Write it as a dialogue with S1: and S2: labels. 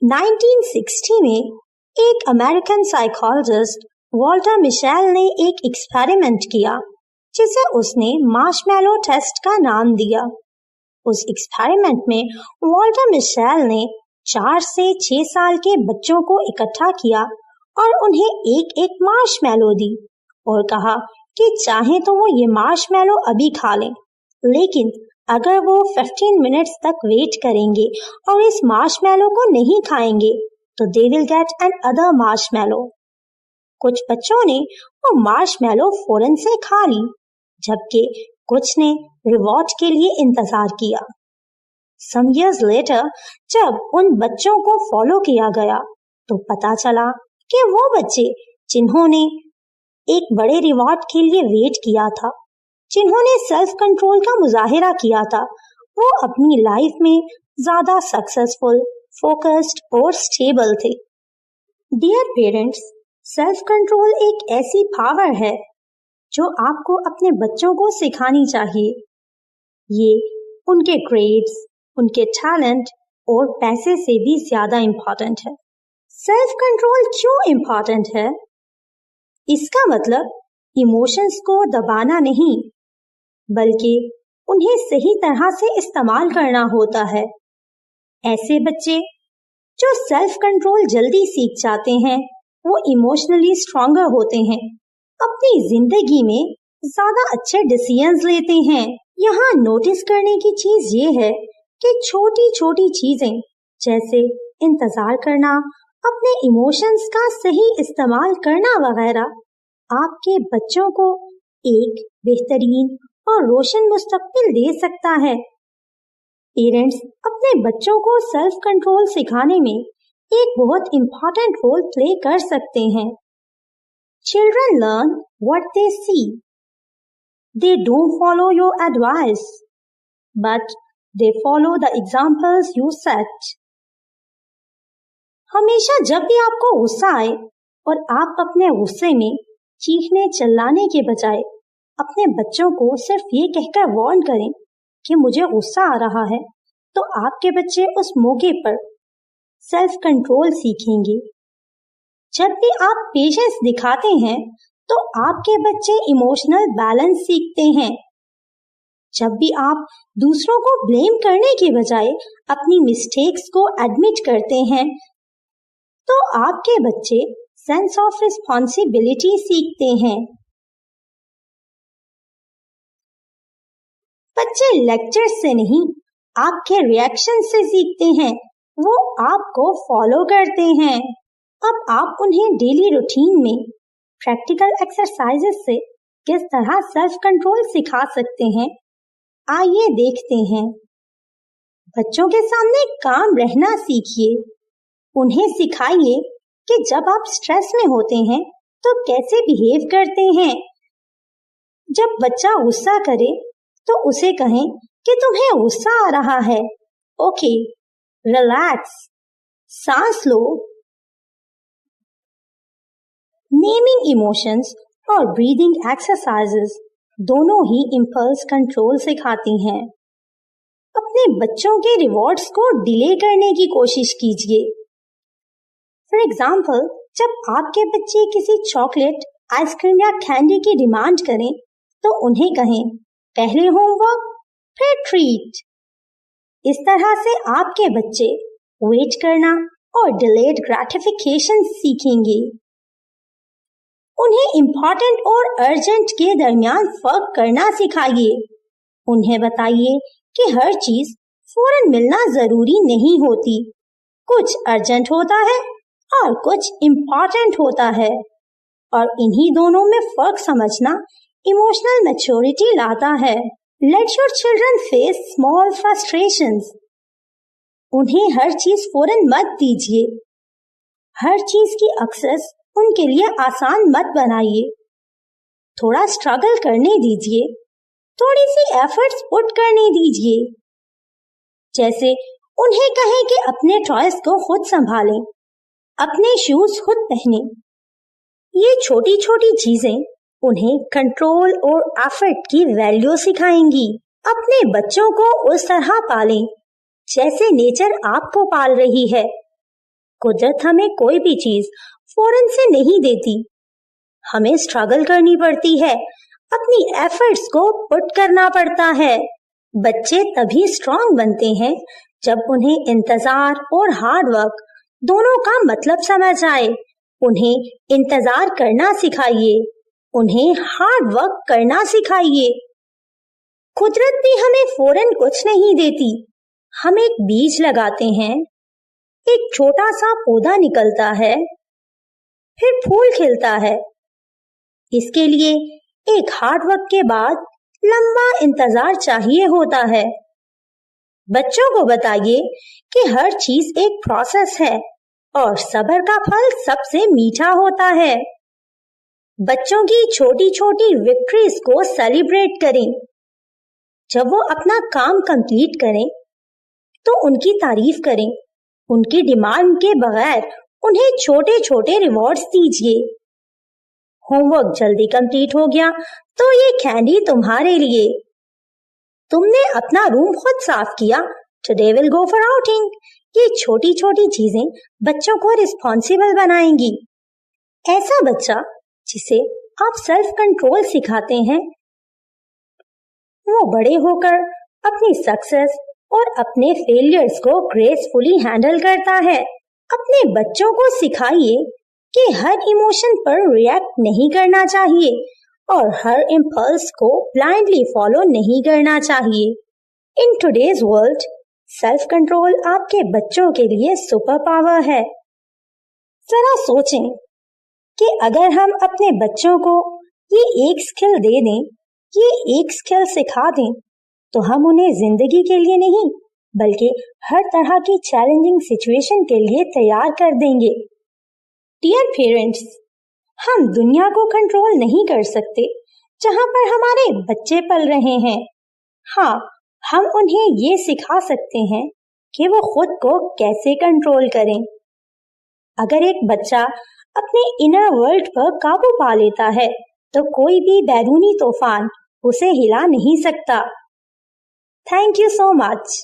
S1: 1960 में एक American psychologist Walter Michel ने एक एक्सपेरिमेंट किया जिसे उसने मार्शमैलो टेस्ट का नाम दिया। उस एक्सपेरिमेंट में वॉल्टर मिशेल ने 4 से 6 साल के बच्चों को इकट्ठा किया और उन्हें एक एक मार्शमैलो दी और कहा कि चाहे तो वो ये मार्शमैलो अभी खा लें, लेकिन अगर वो 15 मिनट्स तक वेट करेंगे और इस मार्शमैलो को नहीं खाएंगे तो they will get an other Marshmallow. कुछ बच्चों ने वो मार्शमैलो फौरन से खा ली, जबकि कुछ ने रिवॉर्ड के लिए इंतजार किया। Some years later, जब उन बच्चों को फॉलो किया गया तो पता चला कि वो बच्चे जिन्होंने एक बड़े रिवॉर्ड के लिए वेट किया था, जिन्होंने सेल्फ कंट्रोल का मुजाहिरा किया था, वो अपनी लाइफ में ज्यादा सक्सेसफुल, फोकस्ड और स्टेबल थे। डियर पेरेंट्स, सेल्फ कंट्रोल एक ऐसी पावर है जो आपको अपने बच्चों को सिखानी चाहिए। ये उनके ग्रेड्स, उनके टैलेंट और पैसे से भी ज्यादा इम्पोर्टेंट है। सेल्फ कंट्रोल क्यों इम्पोर्टेंट है? इसका मतलब इमोशंस को दबाना नहीं, बल्कि उन्हें सही तरह से इस्तेमाल करना होता है। ऐसे बच्चे जो सेल्फ कंट्रोल जल्दी सीख जाते हैं, वो इमोशनली स्ट्रॉन्गर होते हैं, अपनी जिंदगी में ज्यादा अच्छे डिसीजंस लेते हैं। यहाँ नोटिस करने की चीज ये है कि छोटी छोटी चीजें जैसे इंतजार करना, अपने इमोशंस का सही इस्तेमाल करना वगैरह आपके बच्चों को एक बेहतरीन और रोशन मुस्तकबिल दे सकता है। पेरेंट्स अपने बच्चों को सेल्फ कंट्रोल सिखाने में एक बहुत इम्पोर्टेंट रोल प्ले कर सकते हैं। Children learn what they see. They don't follow your advice, but they follow the examples you set. हमेशा जब भी आपको गुस्सा आए और आप अपने गुस्से में चीखने चिल्लाने के बजाय अपने बच्चों को सिर्फ ये कहकर वार्न करें कि मुझे गुस्सा आ रहा है, तो आपके बच्चे उस मौके पर सेल्फ कंट्रोल सीखेंगे। जब भी आप पेशेंस दिखाते हैं तो आपके बच्चे इमोशनल बैलेंस सीखते हैं। जब भी आप दूसरों को ब्लेम करने के बजाय अपनी मिस्टेक्स को एडमिट करते हैं तो आपके बच्चे सेंस ऑफ रिस्पॉन्सिबिलिटी सीखते हैं। बच्चे लेक्चर से नहीं, आपके रिएक्शन से सीखते हैं, वो आपको फॉलो करते हैं। अब आप उन्हें डेली रूटीन में प्रैक्टिकल एक्सरसाइजेस से किस तरह सेल्फ कंट्रोल सिखा सकते हैं, आइए देखते हैं। बच्चों के सामने काम रहना सीखिए। उन्हें सिखाइए कि जब आप स्ट्रेस में होते हैं तो कैसे बिहेव करते हैं। जब बच्चा गुस्सा करे तो उसे कहें कि तुम्हें गुस्सा आ रहा है, ओके, रिलैक्स, सांस लो। नेमिंग इमोशंस और ब्रीदिंग एक्सरसाइजेस दोनों ही इम्पल्स कंट्रोल सिखाती हैं। अपने बच्चों के रिवॉर्ड्स को डिले करने की कोशिश कीजिए। फॉर एग्जाम्पल, जब आपके बच्चे किसी चॉकलेट, आइसक्रीम या कैंडी की डिमांड करें तो उन्हें कहें पहले होमवर्क फिर ट्रीट। इस तरह से आपके बच्चे वेट करना और डिलेड ग्रेटिफिकेशन सीखेंगे। उन्हें इम्पोर्टेंट और अर्जेंट के दरमियान फर्क करना सिखाइए। उन्हें बताइए कि हर चीज फौरन मिलना जरूरी नहीं होती, कुछ अर्जेंट होता है और कुछ इम्पोर्टेंट होता है, और इन्हीं दोनों में फर्क समझना इमोशनल मैच्योरिटी लाता है। Let your children face small frustrations. उन्हें हर चीज फौरन मत दीजिए। हर चीज की एक्सेस उनके लिए आसान मत बनाइए। थोड़ा स्ट्रगल करने दीजिए, थोड़ी सी एफर्ट्स पुट करने दीजिए। जैसे उन्हें कहें कि अपने टॉयज को खुद संभालें, अपने शूज खुद पहने। ये छोटी छोटी चीजें उन्हें कंट्रोल और एफर्ट की वैल्यू सिखाएंगी। अपने बच्चों को उस तरह पालें जैसे नेचर आपको पाल रही है। कुदरत हमें कोई भी चीज फौरन से नहीं देती। हमें स्ट्रगल करनी पड़ती है, अपनी एफर्ट्स को पुट करना पड़ता है। बच्चे तभी स्ट्रांग बनते हैं जब उन्हें इंतजार और हार्ड वर्क दोनों का मतलब समझ आए। उन्हें इंतजार करना सिखाइए, उन्हें हार्ड वर्क करना सिखाइए। कुदरत भी हमें फौरन कुछ नहीं देती। हम एक बीज लगाते हैं, एक छोटा सा पौधा निकलता है, फिर फूल खिलता है। इसके लिए एक हार्ड वर्क के बाद लंबा इंतजार चाहिए होता है। बच्चों को बताइए कि हर चीज एक प्रोसेस है और सब्र का फल सबसे मीठा होता है। बच्चों की छोटी छोटी विक्ट्रीज को सेलिब्रेट करें। जब वो अपना काम कंप्लीट करें तो उनकी तारीफ करें। उनकी डिमांड के बगैर उन्हें छोटे छोटे रिवॉर्ड्स दीजिए। होमवर्क जल्दी कंप्लीट हो गया तो ये कैंडी तुम्हारे लिए। तुमने अपना रूम खुद साफ किया, today will go for outing. ये छोटी छोटी चीजें बच्चों को रिस्पॉन्सिबल बनाएंगी। ऐसा बच्चा जिसे आप सेल्फ कंट्रोल सिखाते हैं, वो बड़े होकर अपनी सक्सेस और अपने फेलियर्स को ग्रेसफुली हैंडल करता है। अपने बच्चों को सिखाइए कि हर इमोशन पर रिएक्ट नहीं करना चाहिए और हर इम्पल्स को ब्लाइंडली फॉलो नहीं करना चाहिए। In today's world, self control आपके बच्चों के लिए सुपर पावर है। जरा सोचें कि अगर हम अपने बच्चों को ये एक स्किल दे दें, ये एक स्किल सिखा दें, तो हम उन्हें जिंदगी के लिए नहीं बल्कि हर तरह की चैलेंजिंग सिचुएशन के लिए तैयार कर देंगे। डियर पेरेंट्स, हम दुनिया को कंट्रोल नहीं कर सकते जहां पर हमारे बच्चे पल रहे हैं। हाँ, हम उन्हें ये सिखा सकते हैं कि वो खुद को कैसे कंट्रोल करें। अगर एक बच्चा अपने इनर वर्ल्ड पर काबू पा लेता है तो कोई भी बैरूनी तूफान उसे हिला नहीं सकता। Thank you so much.